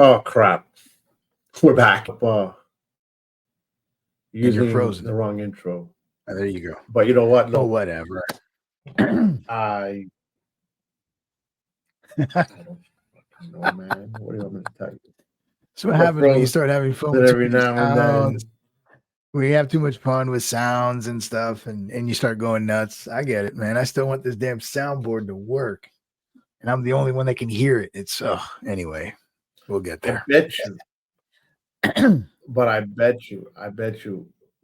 Oh crap! We're back. And you're Using frozen. the wrong intro. There you go. But you know what? Oh, Look, whatever. I don't fucking know, man. What do you want me to tell you? So what happens when you start having fun with every now and then. We have too much fun with sounds and stuff, and you start going nuts. I get it, man. I still want this damn soundboard to work, and I'm the only one that can hear it. It's anyway, we'll get there. I bet you, but I bet you,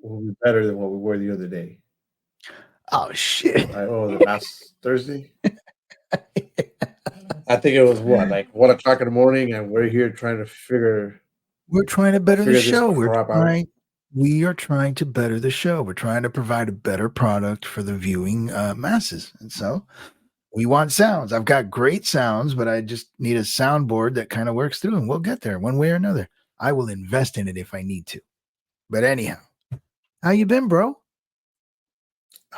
we'll be better than what we were the other day. Oh shit! The last Thursday. I think it was like 1 o'clock in the morning, and we're here trying to figure. We're trying to better the show. We are trying to better the show. We're trying to provide a better product for the viewing masses. And so we want sounds. I've got great sounds, but I just need a soundboard that kind of works through, and we'll get there one way or another. I will invest in it if I need to. But anyhow, how you been, bro?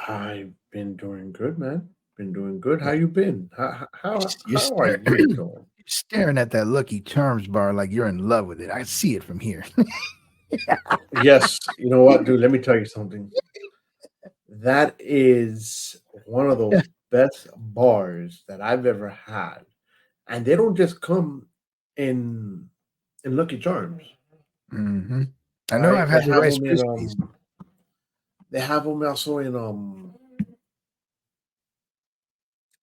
I've been doing good, man. Been doing good. How you been? How are you doing? You're staring at that Lucky Charms bar like you're in love with it. I see it from here. Yes, you know what, dude? Let me tell you something. That is one of those best bars that I've ever had, and they don't just come in Lucky Charms. Mm-hmm. I know I've had the Rice Krispies. They have them also in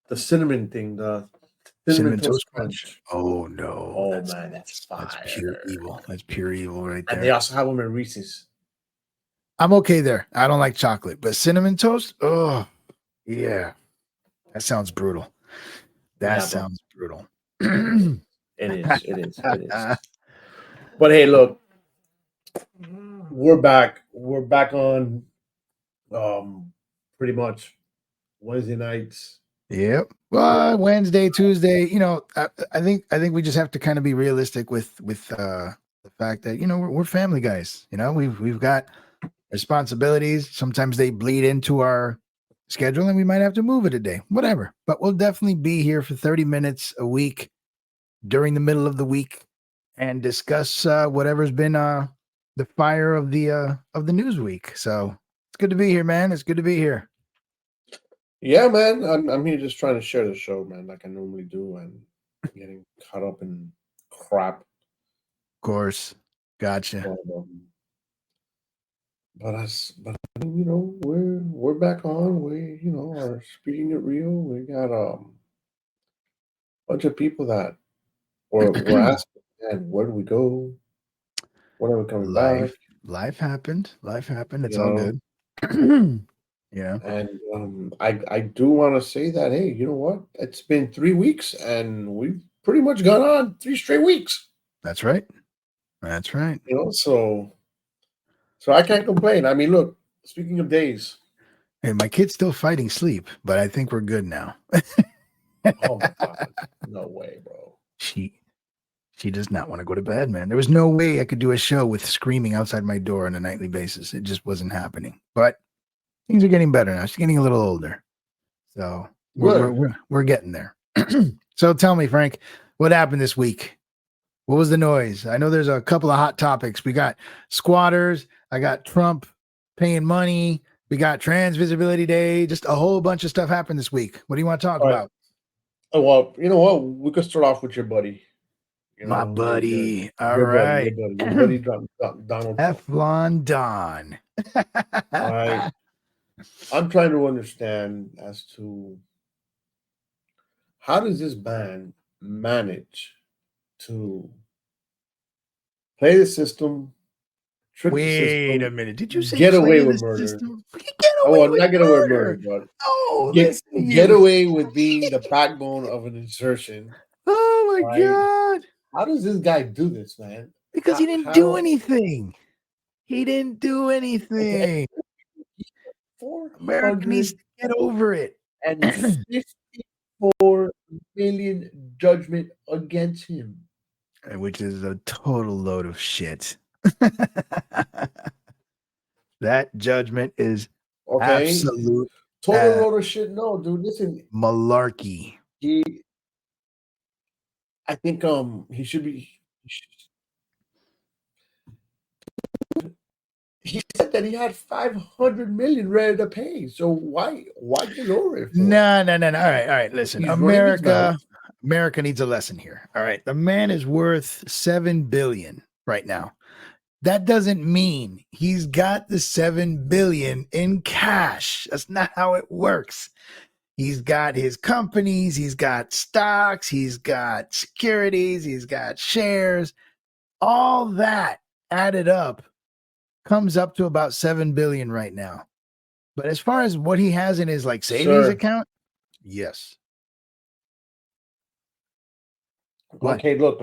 the cinnamon thing, the Cinnamon Toast Crunch. Oh no! Oh man, that's fire. That's pure evil. That's pure evil right there. And they also have them in Reese's. I'm okay there. I don't like chocolate, but cinnamon toast. Oh, yeah, that sounds brutal. That sounds brutal. It is. But hey, look, we're back. We're back on pretty much Wednesday nights. Yep. Well, Wednesday, Tuesday. You know, I think we just have to kind of be realistic with the fact that we're family guys. We've got responsibilities. Sometimes they bleed into our schedule, and we might have to move it a day. Whatever. But we'll definitely be here for 30 minutes a week during the middle of the week and discuss whatever's been the fire of the news week. So it's good to be here, man. It's good to be here. Yeah, man. I'm here just trying to share the show, man, like I normally do, and getting caught up in crap. Of course, gotcha. But we're back on. We are speaking it real. We got a bunch of people that were asking, "Man, where do we go? When are we coming back?" Life happened. It's all good. Yeah. And I do want to say that, hey, you know what? It's been 3 weeks, and we've pretty much gone on 3 straight weeks. That's right. So I can't complain. I mean, look, speaking of days. Hey, my kid's still fighting sleep, but I think we're good now. Oh my God. No way, bro. She does not want to go to bed, man. There was no way I could do a show with screaming outside my door on a nightly basis. It just wasn't happening. But things are getting better now. She's getting a little older. So we're getting there. So tell me, Frank, what happened this week? What was the noise? I know there's a couple of hot topics. We got squatters. I got Trump paying money. We got Trans Visibility Day. Just a whole bunch of stuff happened this week. What do you want to talk about? Oh, well, you know what? We could start off with your buddy. My buddy. All right. Your buddy Donald Teflon Don. All right. I'm trying to understand as to how does this band manage to play the system, trick the system. Wait a minute. Did you say get away with murder? Not get away with murder, but get away with being the backbone of an insertion. Oh my God. How does this guy do this, man? Because he didn't do anything. He didn't do anything. America needs to get over it. And 54 million judgment against him. Which is a total load of shit. That judgment is absolute total load of shit. No, dude, listen. Malarkey. I think he should be He said that he had 500 million ready to pay. So why get lower it for? No. All right. Listen, He's running his mouth. America needs a lesson here. All right. The man is worth $7 billion right now. That doesn't mean he's got the $7 billion in cash. That's not how it works. He's got his companies, he's got stocks, he's got securities, he's got shares. All that added up comes up to about 7 billion right now. But as far as what he has in his like savings Sir. account, yes. What? Okay, look.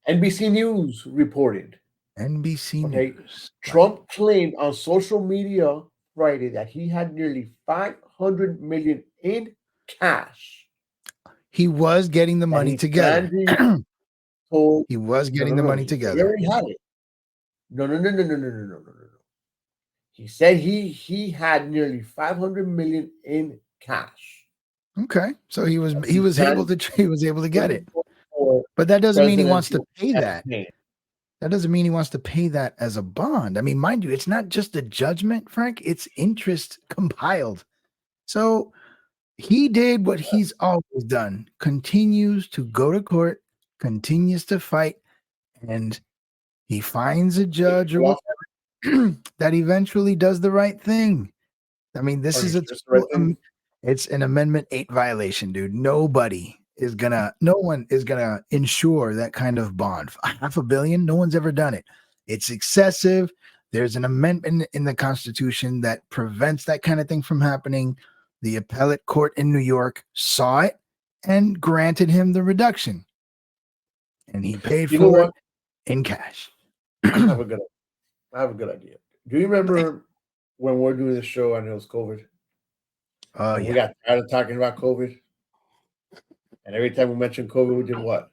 NBC News reported. NBC Okay. News. Trump claimed on social media Friday that he had nearly 500 million in cash. He was getting the money together. He was getting the money together. He already had it. No. He said he had nearly 500 million in cash. Okay, so he was able to get it, but that doesn't mean he wants to pay that. That doesn't mean he wants to pay that as a bond. I mean, mind you, it's not just a judgment, Frank. It's interest compiled. So he did what he's always done: continues to go to court, continues to fight, and he finds a judge or whatever that eventually does the right thing. I mean, this is it's an Amendment 8 violation, dude. No one is gonna insure that kind of bond. $500 million, no one's ever done it. It's excessive. There's an amendment in the Constitution that prevents that kind of thing from happening. The appellate court in New York saw it and granted him the reduction. And he paid for it in cash. I have a good idea. Do you remember when we're doing the show and it was COVID? Oh, yeah. We got tired of talking about COVID. And every time we mentioned COVID, we did what?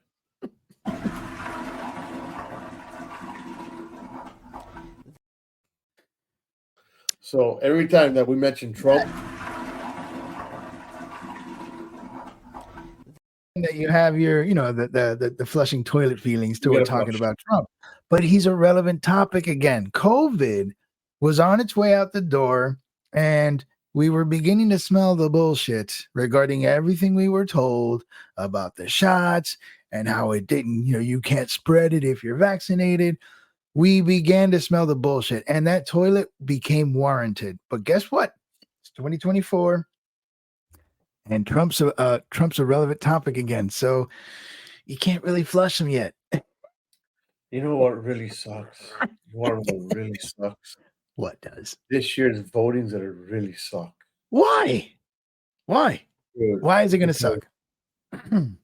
So every time that we mentioned Trump, that you have your, the flushing toilet feelings toward talking about Trump, but he's a relevant topic again. COVID was on its way out the door, and we were beginning to smell the bullshit regarding everything we were told about the shots and how it didn't, you can't spread it if you're vaccinated. We began to smell the bullshit, and that toilet became warranted. But guess what? It's 2024. And Trump's a relevant topic again, so you can't really flush him yet. You know what really sucks? What really sucks? What does? This year's voting's gonna really suck. Why? Dude, why is it gonna suck? Man,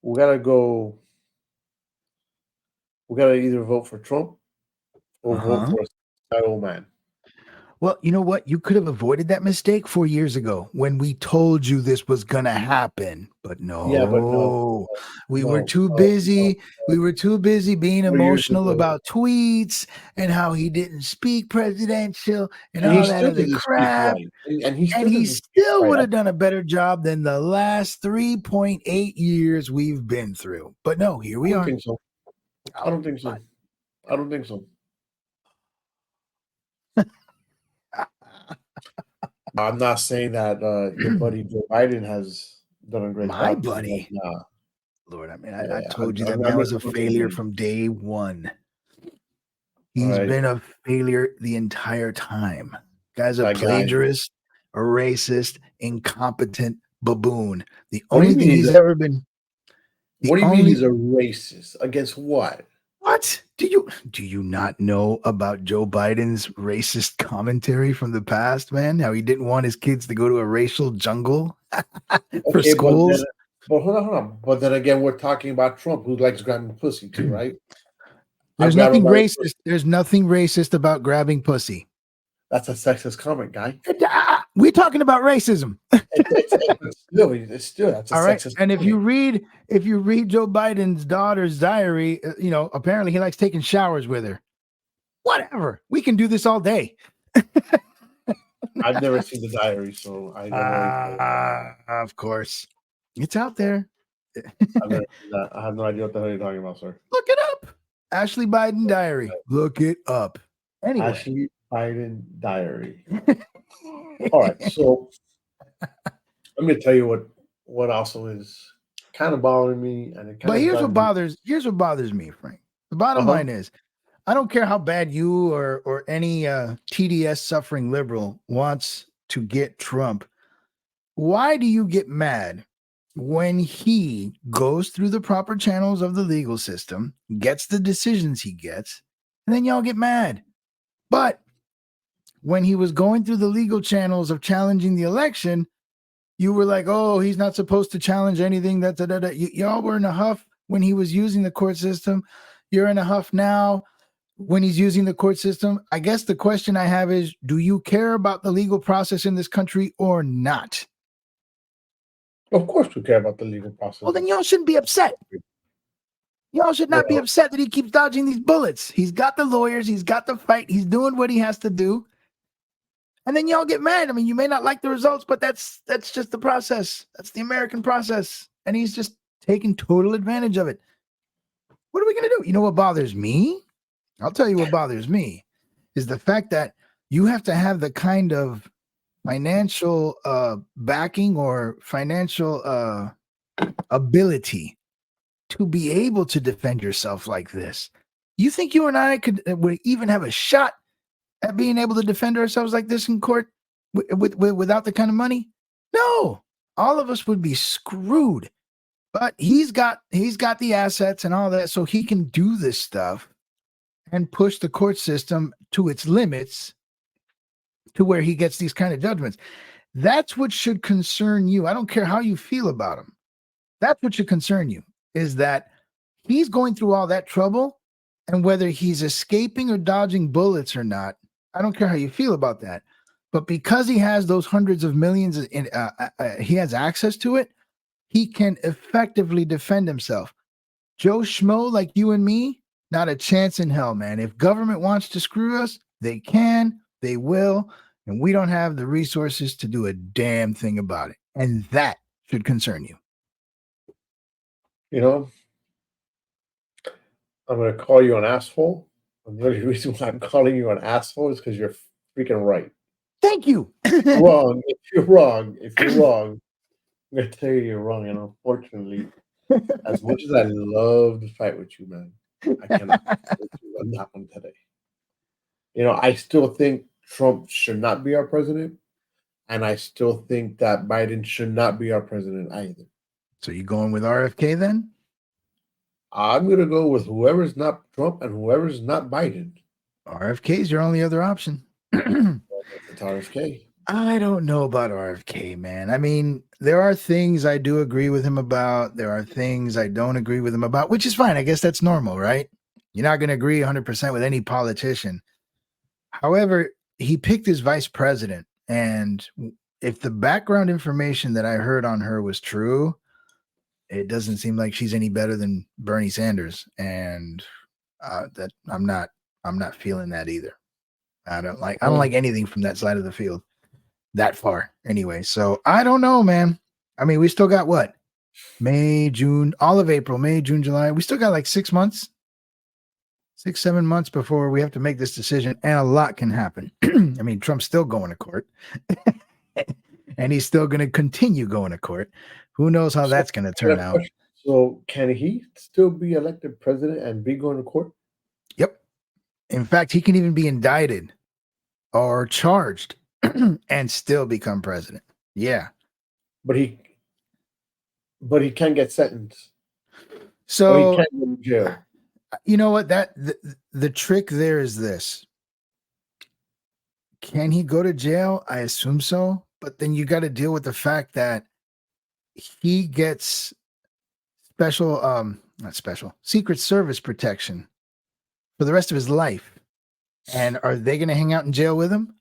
we gotta go. We gotta either vote for Trump or vote for that old man. Well, you know what? You could have avoided that mistake 4 years ago when we told you this was going to happen. But no, we were too busy. We were too busy being emotional about tweets and how he didn't speak presidential and all that other crap. And he still would have done a better job than the last 3.8 years we've been through. But no, here we are. I don't think so. I'm not saying that your buddy Joe Biden has done a great job. My buddy. Lord, I mean, I told you that man was a failure from day one. He's been a failure the entire time. Guy's a plagiarist, a racist, incompetent baboon. The only thing he's ever been. What do you mean he's a racist? Against what? What? Do you not know about Joe Biden's racist commentary from the past, man? How he didn't want his kids to go to a racial jungle for schools? But hold on. But then again, we're talking about Trump, who likes grabbing pussy too, right? There's nothing racist. There's nothing racist about grabbing pussy. That's a sexist comment, guy. We're talking about racism. It's still that's a sexist and comment. if you read Joe Biden's daughter's diary, apparently he likes taking showers with her. Whatever. We can do this all day. I've never seen the diary, so I don't know. Of course. It's out there. I have no idea what the hell you're talking about, sir. Look it up. Ashley Biden diary. Look it up. Anyway. Ashley Biden diary. All right, so let me tell you what also is kind of bothering me, and it kind But of here's what drives bothers me, Frank. The bottom Uh-huh. line is, I don't care how bad you or any TDS suffering liberal wants to get Trump. Why do you get mad when he goes through the proper channels of the legal system, gets the decisions he gets, and then y'all get mad? But when he was going through the legal channels of challenging the election, you were like, oh, he's not supposed to challenge anything. Y'all were in a huff when he was using the court system. You're in a huff now when he's using the court system. I guess the question I have is, do you care about the legal process in this country or not? Of course, we care about the legal process. Well, then y'all shouldn't be upset. Y'all should not be upset that he keeps dodging these bullets. He's got the lawyers. He's got the fight. He's doing what he has to do. And then y'all get mad. I mean, you may not like the results, but that's just the process. That's the American process. And he's just taking total advantage of it. What are we going to do? You know what bothers me? I'll tell you what bothers me is the fact that you have to have the kind of financial backing or financial ability to be able to defend yourself like this. You think you and I would even have a shot at being able to defend ourselves like this in court without the kind of money? No, all of us would be screwed. But he's got the assets and all that, so he can do this stuff and push the court system to its limits to where he gets these kind of judgments. That's what should concern you. I don't care how you feel about him. That's what should concern you, is that he's going through all that trouble, and whether he's escaping or dodging bullets or not, I don't care how you feel about that. But because he has those hundreds of millions, he has access to it, he can effectively defend himself. Joe Schmo like you and me, not a chance in hell, man. If government wants to screw us, they can, they will, and we don't have the resources to do a damn thing about it. And that should concern you. You know, I'm going to call you an asshole. And the only reason why I'm calling you an asshole is because you're freaking right. Thank you. If you're wrong, I'm going to tell you're wrong. And unfortunately, as much as I love to fight with you, man, I cannot fight with you on that one today. You know, I still think Trump should not be our president. And I still think that Biden should not be our president either. So you going with RFK then? I'm going to go with whoever's not Trump and whoever's not Biden. RFK is your only other option. It's RFK. I don't know about RFK, man. I mean, there are things I do agree with him about. There are things I don't agree with him about, which is fine. I guess that's normal, right? You're not going to agree 100% with any politician. However, he picked his vice president. And if the background information that I heard on her was true, it doesn't seem like she's any better than Bernie Sanders. And that I'm not feeling that either. I don't like anything from that side of the field that far anyway. So I don't know, man. I mean, we still got what? May, June, all of April, May, June, July. We still got like 6 months, 7 months before we have to make this decision. And a lot can happen. I mean, Trump's still going to court and he's still going to continue going to court. Who knows how that's going to turn out? So can he still be elected president and be going to court? Yep. In fact, he can even be indicted or charged and still become president. Yeah. But he can get sentenced. So he can't go to jail. You know what? The trick there is this. Can he go to jail? I assume so. But then you got to deal with the fact that he gets Secret Service protection for the rest of his life. And are they going to hang out in jail with him?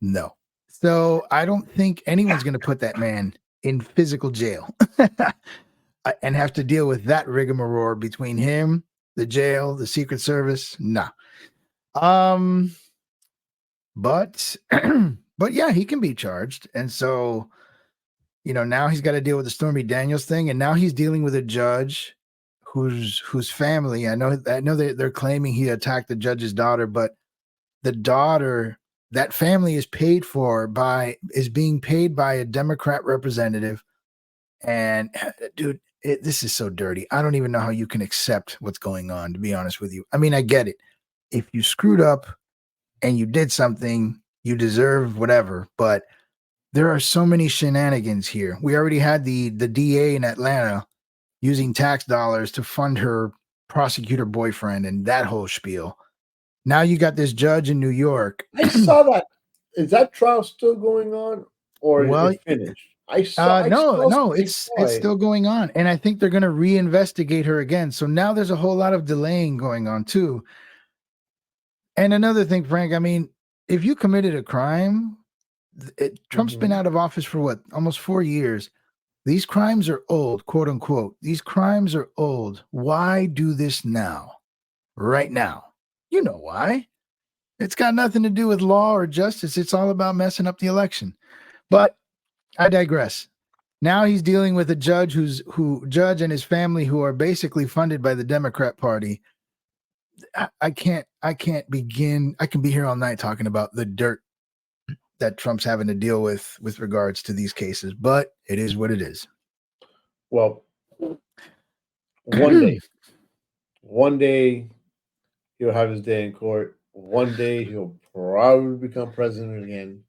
No. So I don't think anyone's going to put that man in physical jail and have to deal with that rigmarole between him, the jail, the Secret Service. Nah. But yeah, he can be charged. And so, now he's got to deal with the Stormy Daniels thing, and now he's dealing with a judge whose family. I know they're claiming he attacked the judge's daughter, but the daughter, that family is being paid by a Democrat representative. And dude, this is so dirty. I don't even know how you can accept what's going on, to be honest with you. I mean, I get it. If you screwed up and you did something, you deserve whatever, but there are so many shenanigans here. We already had the DA in Atlanta using tax dollars to fund her prosecutor boyfriend and that whole spiel. Now you got this judge in New York. I saw that. Is that trial still going on, or is it finished? No, it's still going on, and I think they're going to reinvestigate her again. So now there's a whole lot of delaying going on too. And another thing, Frank, I mean, if you committed a crime, Trump's been out of office for what, almost 4 years. These crimes are old, quote unquote. These crimes are old. Why do this now? Right now. You know why. It's got nothing to do with law or justice. It's all about messing up the election. But I digress. Now he's dealing with a judge judge and his family who are basically funded by the Democrat Party. I can't begin. I can be here all night talking about the dirt that Trump's having to deal with regards to these cases, but it is what it is. Well, one day he'll have his day in court. One day he'll probably become president again.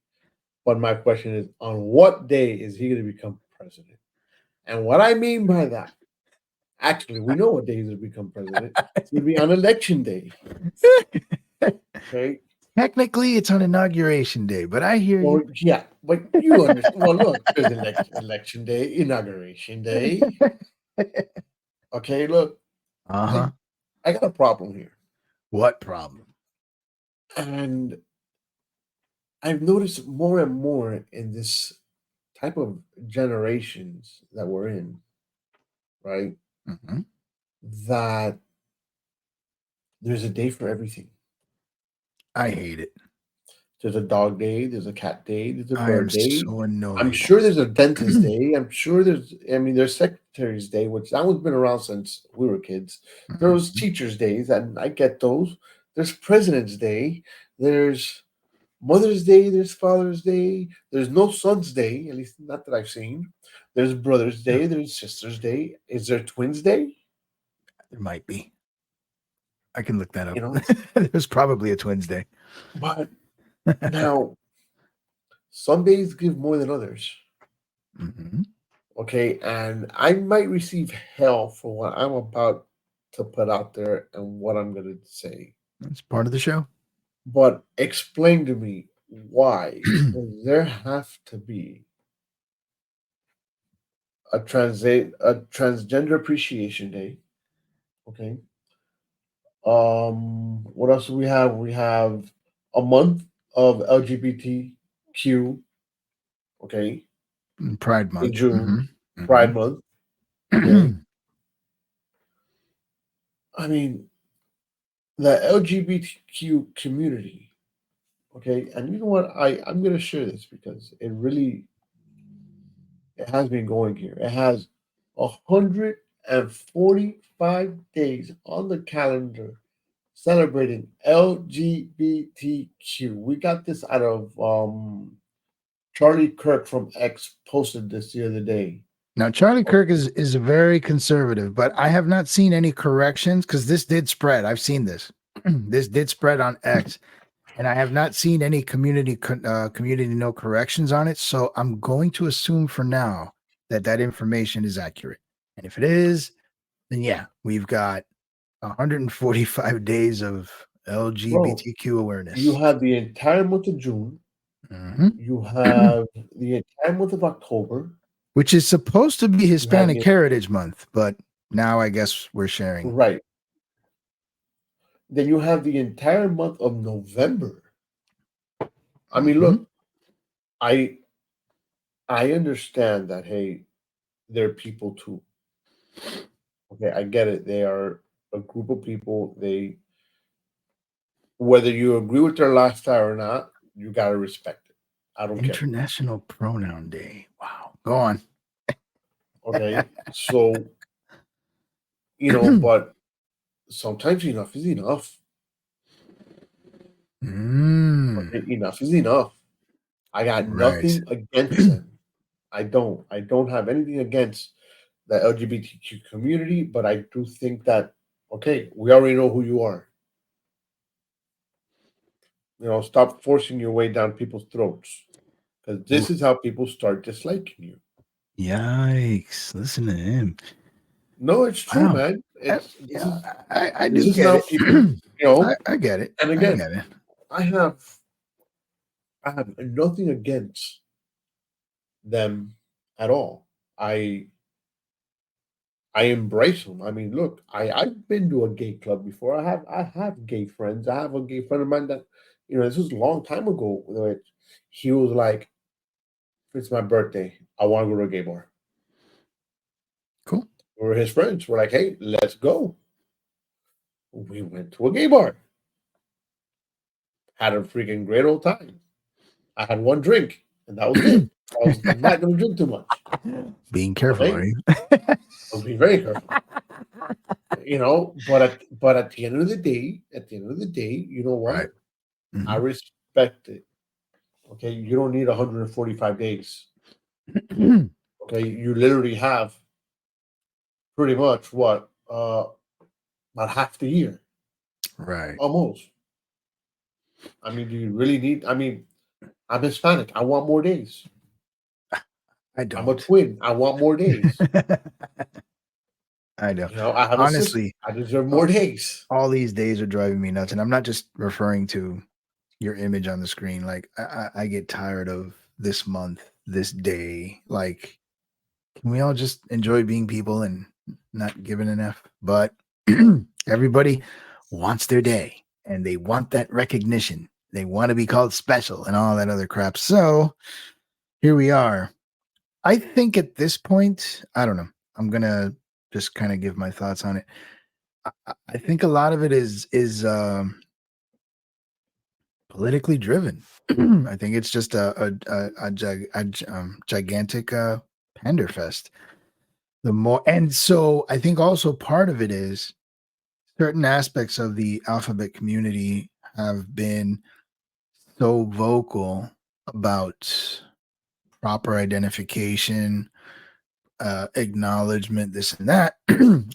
But my question is, on what day is he going to become president? And what I mean by that, actually, we know what day he's going to become president. It's going to be on election day. Okay. Technically, it's on Inauguration Day, but I hear you. Yeah, but you understand. Well, look, there's election day, Inauguration Day. Okay, look. I got a problem here. What problem? And I've noticed more and more in this type of generations that we're in, right? That there's a day for everything. I hate it. There's a dog day, there's a cat day, there's a bird day. So annoyed. I'm sure there's a dentist day. I'm sure there's Secretary's Day, which that one's been around since we were kids. There was Teachers' Days, and I get those. There's President's Day. There's Mother's Day. There's Father's Day. There's no Son's Day, at least not that I've seen. There's Brother's Day. There's Sister's Day. Is there Twins Day? There might be. I can look that up. There's probably a Twins Day. But now, some days give more than others. Okay, and I might receive hell for what I'm about to put out there and what I'm going to say. That's part of the show. But explain to me why does there have to be a transgender appreciation day? Okay. What else do we have? We have a month of LGBTQ. Okay. Pride Month. In June. Pride Month. Okay. I mean, the LGBTQ community. Okay. And you know what? I'm going to share this because it has been going here. It has 145 days on the calendar celebrating LGBTQ. We got this out of Charlie Kirk from X posted this the other day. Now, Charlie Kirk is very conservative, but I have not seen any corrections because this did spread. I've seen this. This did spread on X, and I have not seen any community no corrections on it. So I'm going to assume for now that information is accurate. And if it is, then yeah, we've got 145 days of LGBTQ awareness. You have the entire month of June. You have the entire month of October, which is supposed to be Hispanic Heritage Month, but now I guess we're sharing. Right. Then you have the entire month of November. I mean, look, I understand that, hey, they're people too. Okay, I get it. They are a group of people. Whether you agree with their lifestyle or not, you got to respect it. I don't care. International Pronoun Day. Wow. Go on. Okay, so but sometimes enough is enough. Mm, Okay, enough is enough. I got right. nothing against them. I don't. I don't have anything against the LGBTQ community, but I do think that okay, we already know who you are. Stop forcing your way down people's throats because this Oof. is how people start disliking you. Yikes. Listen to him. No, it's true, Wow. man. It's this Yeah, is I this do is get how it. people. I get it. And I again, get it. I have I have nothing against them at all. I I embrace them. I mean, look, I've been to a gay club before. I have gay friends. I have a gay friend of mine that this was a long time ago. He was like, "It's my birthday. I want to go to a gay bar." Cool. We're his friends. We're like, "Hey, let's go." We went to a gay bar. Had a freaking great old time. I had one drink, and that was it. I was not going to drink too much. Being careful, are Okay, you? I was being very careful. But at the end of the day, you know Right. what? I Mhm. respect it. Okay, you don't need 145 days. Okay, you literally have pretty much what about half the year, Right. almost. I mean, do you really need? I mean, I'm Hispanic. I want more days. I I'm a don't. twin. I want more days. I know. I have a sister. Honestly, I deserve a- more days. all these days are driving me nuts, and I'm not just referring to your image on the screen. Like I get tired of this month, this day. Like, can we all just enjoy being people and not giving an F? But everybody wants their day, and they want that recognition. They want to be called special and all that other crap. So here we are. I think at this point, I don't know. I'm gonna just kind of give my thoughts on it. I think a lot of it is politically driven. I think it's just a gigantic pander fest. The more, and so I think also part of it is certain aspects of the alphabet community have been so vocal about proper identification, acknowledgement, this and that.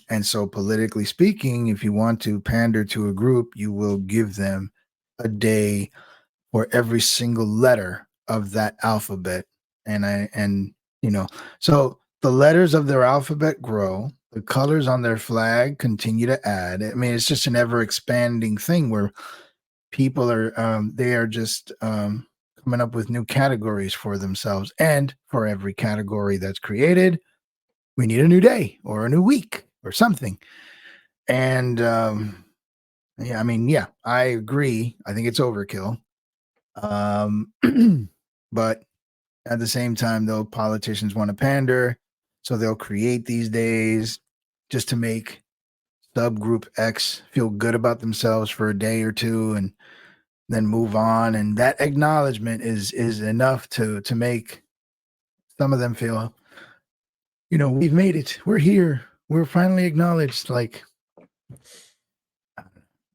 And so, politically speaking, if you want to pander to a group, you will give them a day for every single letter of that alphabet. And so the letters of their alphabet grow, the colors on their flag continue to add. I mean, it's just an ever expanding thing where people are they are just coming up with new categories for themselves, and for every category that's created, we need a new day or a new week or something. And yeah, I mean, yeah, I agree. I think it's overkill. Um, but at the same time, though, politicians want to pander, so they'll create these days just to make subgroup X feel good about themselves for a day or two, and then move on. And that acknowledgement is enough to make some of them feel, we've made it. We're here. We're finally acknowledged. Like,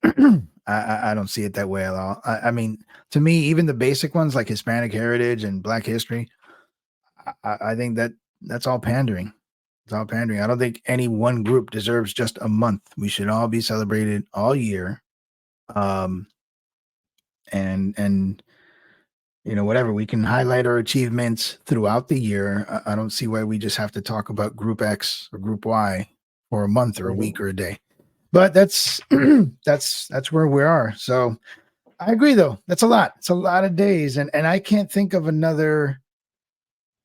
I don't see it that way at all. I mean, to me, even the basic ones like Hispanic heritage and Black history, I think that's all pandering. It's all pandering. I don't think any one group deserves just a month. We should all be celebrated all year. Um, and whatever, we can highlight our achievements throughout the year. I don't see why we just have to talk about Group X or Group Y for a month or a Mhm. week or a day. But that's that's where we are. So I agree, though. That's a lot. It's a lot of days, and I can't think of another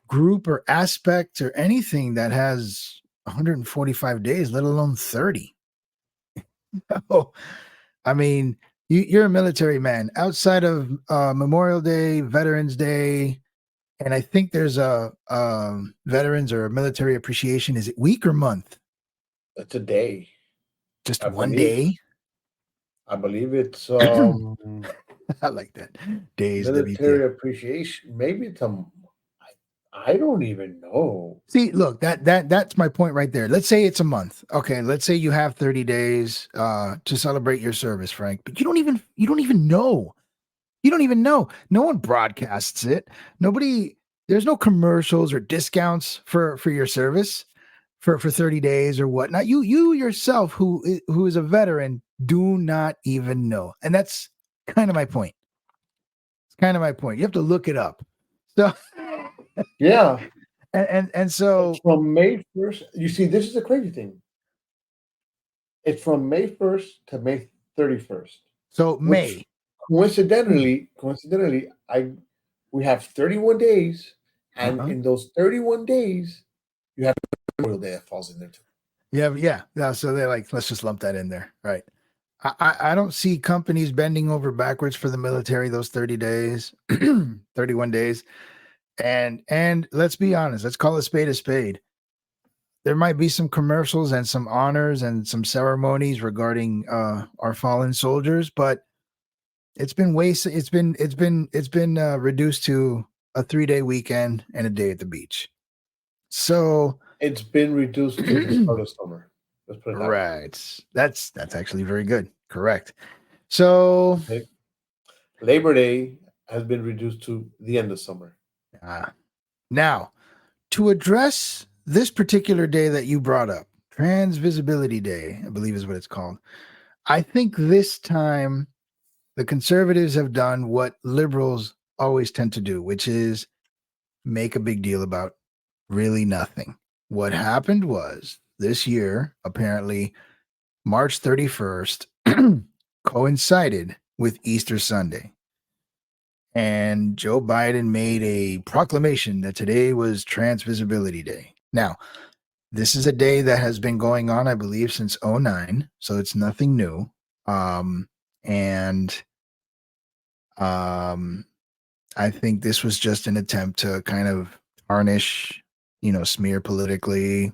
group or aspect or anything that has 145 days, let alone 30. Oh, I mean, you're a military man. Outside of Memorial Day, Veterans Day, and I think there's a veterans or military appreciation. Is it week or month? That's a day, Just I one believe. day. I believe it's I like that. Days, military WTF. appreciation. Maybe it's I don't even know. See, look, that's my point right there. Let's say it's a month. Okay, let's say you have 30 days to celebrate your service, Frank, but you don't even know. You don't even know. No one broadcasts it. Nobody there's no commercials or discounts for your service for 30 days or whatnot. You yourself who is a veteran do not even know. And that's kind of my point. It's kind of my point. You have to look it up. So Yeah, and it's so from May 1st. You see, this is the crazy thing. It's from May 1st to May 31st, so which May. coincidentally, I we have 31 days, and Uh-huh. in those 31 days, you have Memorial Day that falls in there too. Yeah. So they're like, let's just lump that in there. Right. I don't see companies bending over backwards for the military those 30 days, 31 days. And let's be honest, let's call a spade a spade. There might be some commercials and some honors and some ceremonies regarding our fallen soldiers, but it's been reduced to a 3-day weekend and a day at the beach. So It's been reduced to the start of summer. Let's put it that way. right. That's actually very good. Correct. So Okay? Labor Day has been reduced to the end of summer. uh, now to address this particular day that you brought up, Trans Visibility Day, I believe is what it's called. I think this time the conservatives have done what liberals always tend to do, which is make a big deal about really nothing. What happened was this year, apparently, March 31st coincided with Easter Sunday. And Joe Biden made a proclamation that today was Trans Visibility Day. Now, this is a day that has been going on, I believe, since '09, so it's nothing new. And I think this was just an attempt to kind of tarnish, smear politically,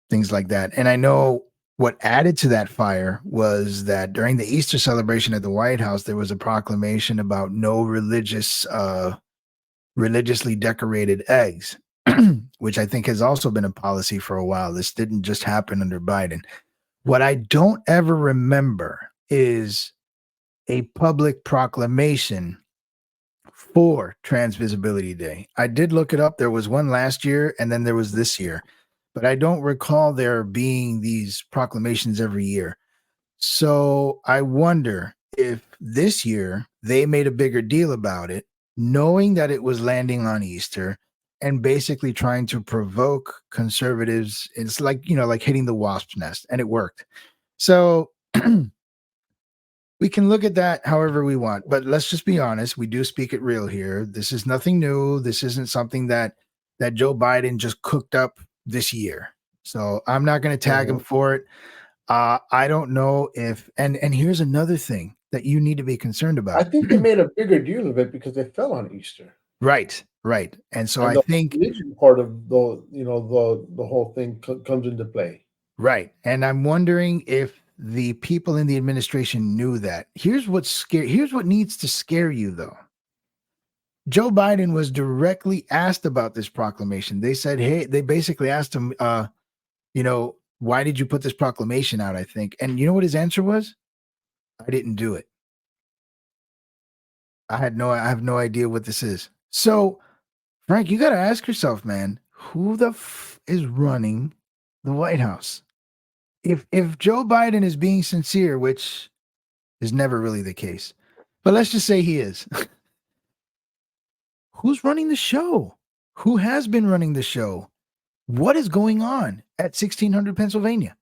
things like that. And I know what added to that fire was that during the Easter celebration at the White House, there was a proclamation about no religiously decorated eggs, which I think has also been a policy for a while. This didn't just happen under Biden. What I don't ever remember is a public proclamation for Trans Visibility Day. I did look it up. There was one last year and then there was this year, but I don't recall there being these proclamations every year. So I wonder if this year they made a bigger deal about it, knowing that it was landing on Easter and basically trying to provoke conservatives. It's like, like hitting the wasp's nest, and it worked. So we can look at that however we want, but let's just be honest. We do speak it real here. This is nothing new. This isn't something that Joe Biden just cooked up this year. So I'm not going to tag him Mhm. for it. I don't know if and here's another thing that you need to be concerned I about. think they made a bigger deal of it because it fell on Easter, Right. And so and I the think religion part of the whole thing comes into play. right. And I'm wondering if the people in the administration knew that. Here's what needs to scare you though. Joe Biden was directly asked about this proclamation. They said, hey, they basically asked him, why did you put this proclamation out? I think. And you know what his answer was? I didn't do it. I have no idea what this is. So, Frank, you got to ask yourself, man, who the is running the White House? If Joe Biden is being sincere, which is never really the case, but let's just say he is, who's running the show? Who has been running the show? What is going on at 1600 Pennsylvania?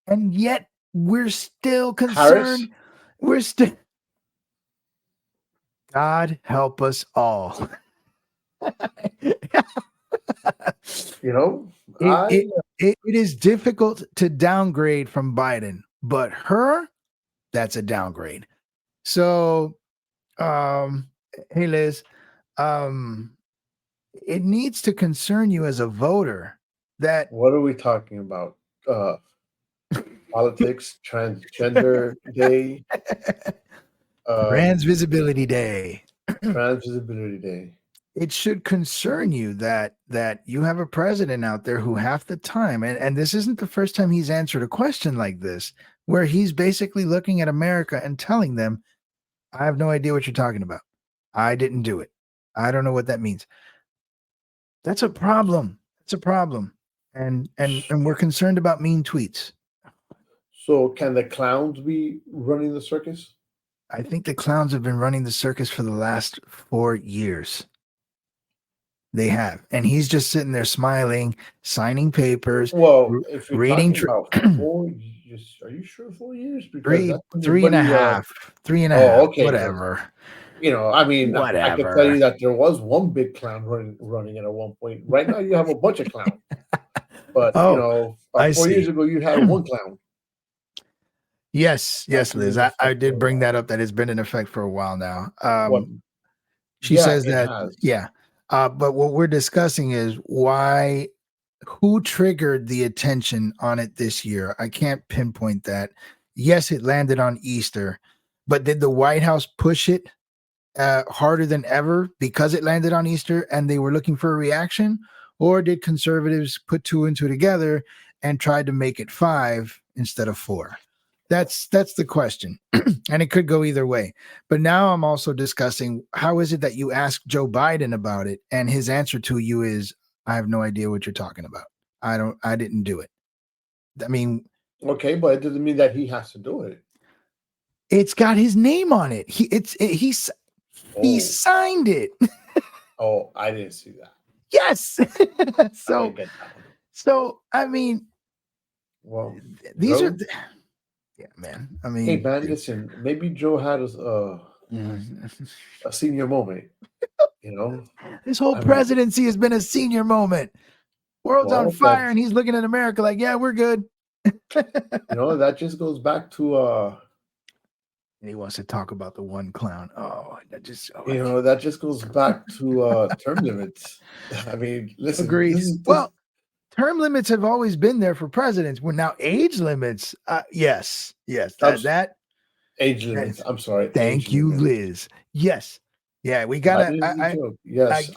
And yet we're still Harris, concerned. We're still, God help us all. you know, it, I it, it is difficult to downgrade from Biden, but her, that's a downgrade. So, hey, Liz, um, it needs to concern you as a voter that what are we talking about? Politics, transgender day, Trans um, Visibility Day. trans visibility day. it should concern you that you have a president out there who half the time, and this isn't the first time he's answered a question like this, where he's basically looking at America and telling them, I have no idea what you're talking about. I didn't do it. I don't know what that means. That's a problem. It's a problem. And we're concerned about mean tweets. So can the clowns be running the circus? I think the clowns have been running the circus for the last 4 years. They have. And he's just sitting there smiling, signing papers. Well, if you're reading talking about 4 years, are you sure 4 years? three, that's when three and a everybody, half, 3.5, okay. whatever. I mean, I can tell Whatever. you that there was one big clown running it at one point. Right now, you have a bunch of clowns. But, Oh, I about 4 years see. ago, you had one clown. Yes, That's been Liz. in I effect did for a bring that while. up. That has been in effect for a while now. What? She Yeah, says it that, has. yeah. But what we're discussing is who triggered the attention on it this year? I can't pinpoint that. Yes, it landed on Easter, but did the White House push it harder than ever because it landed on Easter and they were looking for a reaction? Or did conservatives put 2 and 2 together and tried to make it 5 instead of 4? That's the question. And it could go either way. But now I'm also discussing, how is it that you ask Joe Biden about it and his answer to you is, I have no idea what you're talking about. I didn't do it. I mean, Okay, but it doesn't mean that he has to do it. it's got his name on it. He Oh, signed it. oh, I didn't see that. Yes. I didn't So get that one. I mean, Well, these Joe, are yeah, man. I hey, mean, man, listen, maybe Joe had a senior moment, this whole I mean, presidency has been a senior moment. World's on well, fire, and he's looking at America like, yeah, we're good. that just goes back to And he wants to talk about the one clown. that just goes back to term limits. I mean, listen, agreed. this is Well, term limits have always been there for presidents. Well, now age limits, yes, that age limits. I'm sorry. thank Age you, limits. Liz. Yes, yeah, we gotta. Biden is a joke. Yes,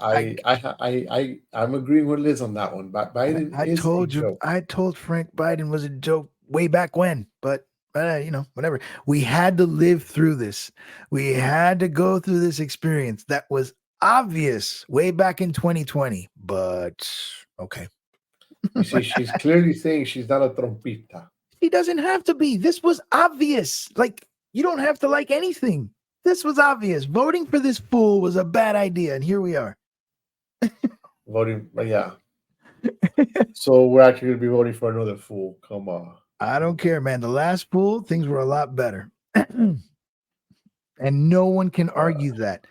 I'm agreeing with Liz on that one. But Biden is a joke. I told Frank Biden was a joke way back when, but whatever. We had to live through this. We had to go through this experience that was obvious way back in 2020. But okay. You see, she's clearly saying she's not a trompita. He doesn't have to be. This was obvious. Like, you don't have to like anything. This was obvious. Voting for this fool was a bad idea, and here we are. Voting, yeah. So we're actually going to be voting for another fool. Come on. I don't care, man. The last fool, things were a lot better. And no one can argue that.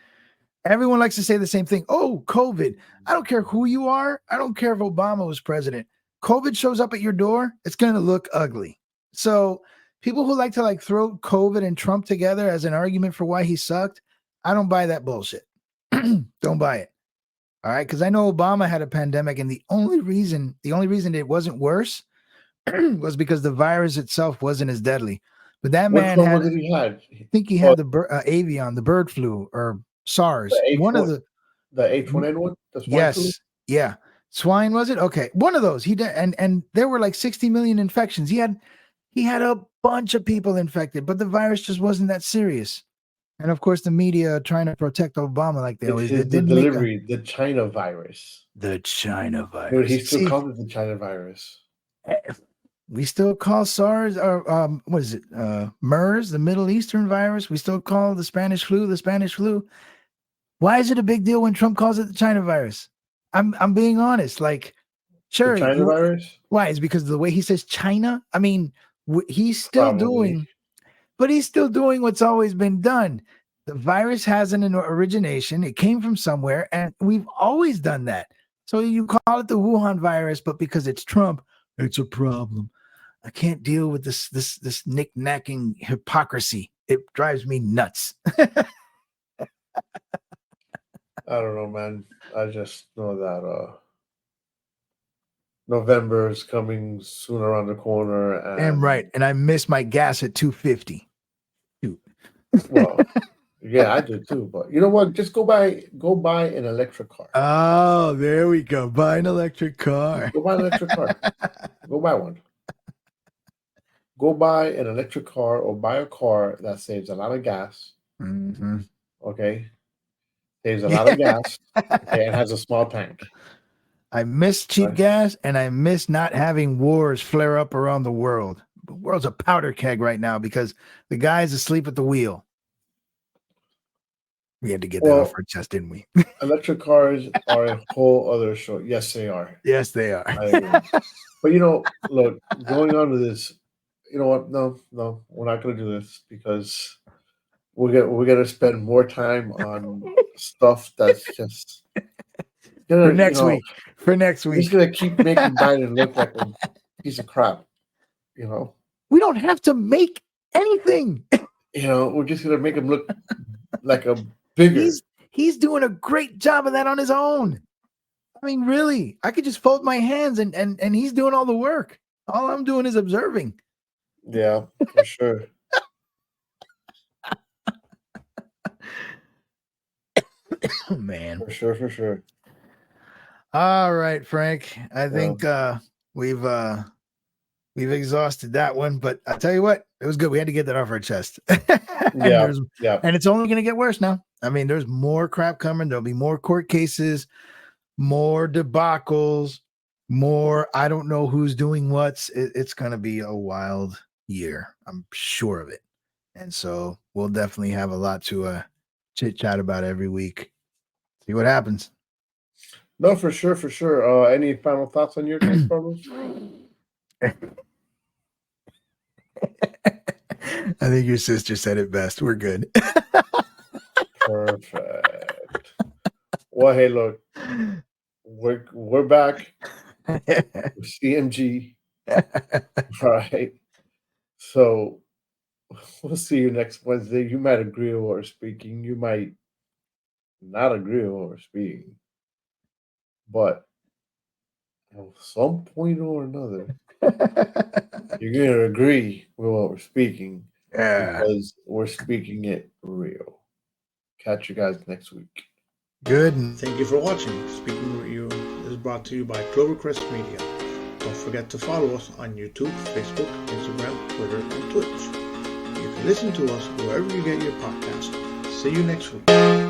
Everyone likes to say the same thing. Oh, COVID. I don't care who you are. I don't care if Obama was president. COVID shows up at your door, it's going to look ugly. So people who like to throw COVID and Trump together as an argument for why he sucked, I don't buy that bullshit. Don't buy it. All right. Because I know Obama had a pandemic, and the only reason it wasn't worse was because the virus itself wasn't as deadly. But that man Which one did he have? I think he had the avian, the bird flu, or SARS. One of the H1N1. Yes. Flu? Yeah. Swine, was it? Okay. One of those. He did, and there were like 60 million infections. He had a bunch of people infected, but the virus just wasn't that serious. And of course, the media trying to protect Obama like they always did. The delivery, the China virus. The China virus. Dude, he still calls it the China virus. We still call SARS or what is it? MERS, the Middle Eastern virus. We still call the Spanish flu the Spanish flu. Why is it a big deal when Trump calls it the China virus? I'm being honest. Like, sure, the China virus. Why? Is because of the way he says China? I mean, he's still doing what's always been done. The virus has an origination. It came from somewhere, and we've always done that. So you call it the Wuhan virus, but because it's Trump, it's a problem. I can't deal with this knick-knacking hypocrisy. It drives me nuts. I don't know, man. I just know that November is coming soon around the corner. And right. And I miss my gas at $2.50. Well, Yeah, I do too. But you know what? Just go buy an electric car. Oh, there we go. Buy an electric car. Go buy an electric car. Go buy one. Go buy an electric car or buy a car that saves a lot of gas. Mm-hmm. Okay, saves a lot of gas. Okay, and has a small tank. I miss cheap Right. gas, and I miss not having wars flare up around the world. The world's a powder keg right now because the guy's asleep at the wheel. We had to get that off Well, our chest, didn't we? electric cars are a whole other show. Yes, they are. Yes, they are. I agree. But you know, look, going on to this, you know what? No, we're not going to do this because we're gonna spend more time on stuff that's just gonna, For next week. For next it's week. gonna keep making Biden look like a piece of crap. You know, We don't have to make anything. we're just gonna make him look like a bigger. He's doing a great job of that on his own. I mean, really, I could just fold my hands and he's doing all the work. All I'm doing is observing. Yeah, for sure. Oh, man. For sure. All right, Frank. I think we've exhausted that one, but I tell you what, it was good. We had to get that off our chest. Yeah. And it's only going to get worse now. I mean, there's more crap coming. There'll be more court cases, more debacles, more I don't know who's doing what's. It's going to be a wild year. I'm sure of it. And so we'll definitely have a lot to chit chat about every week. See what happens. No, for sure. Any final thoughts on your case, Carlos? I think your sister said it best. We're good. Perfect. Well, hey, look, we're back with CMG. All right. So we'll see you next Wednesday. You might agree with what we're speaking. You might not agree with what we're speaking. But at some point or another, you're going to agree with what we're speaking because we're speaking it real. Catch you guys next week. Good. Thank you for watching. Speaking with You is brought to you by Clovercrest Media. Don't forget to follow us on YouTube, Facebook, Instagram, Twitter, and Twitch. You can listen to us wherever you get your podcast. See you next week.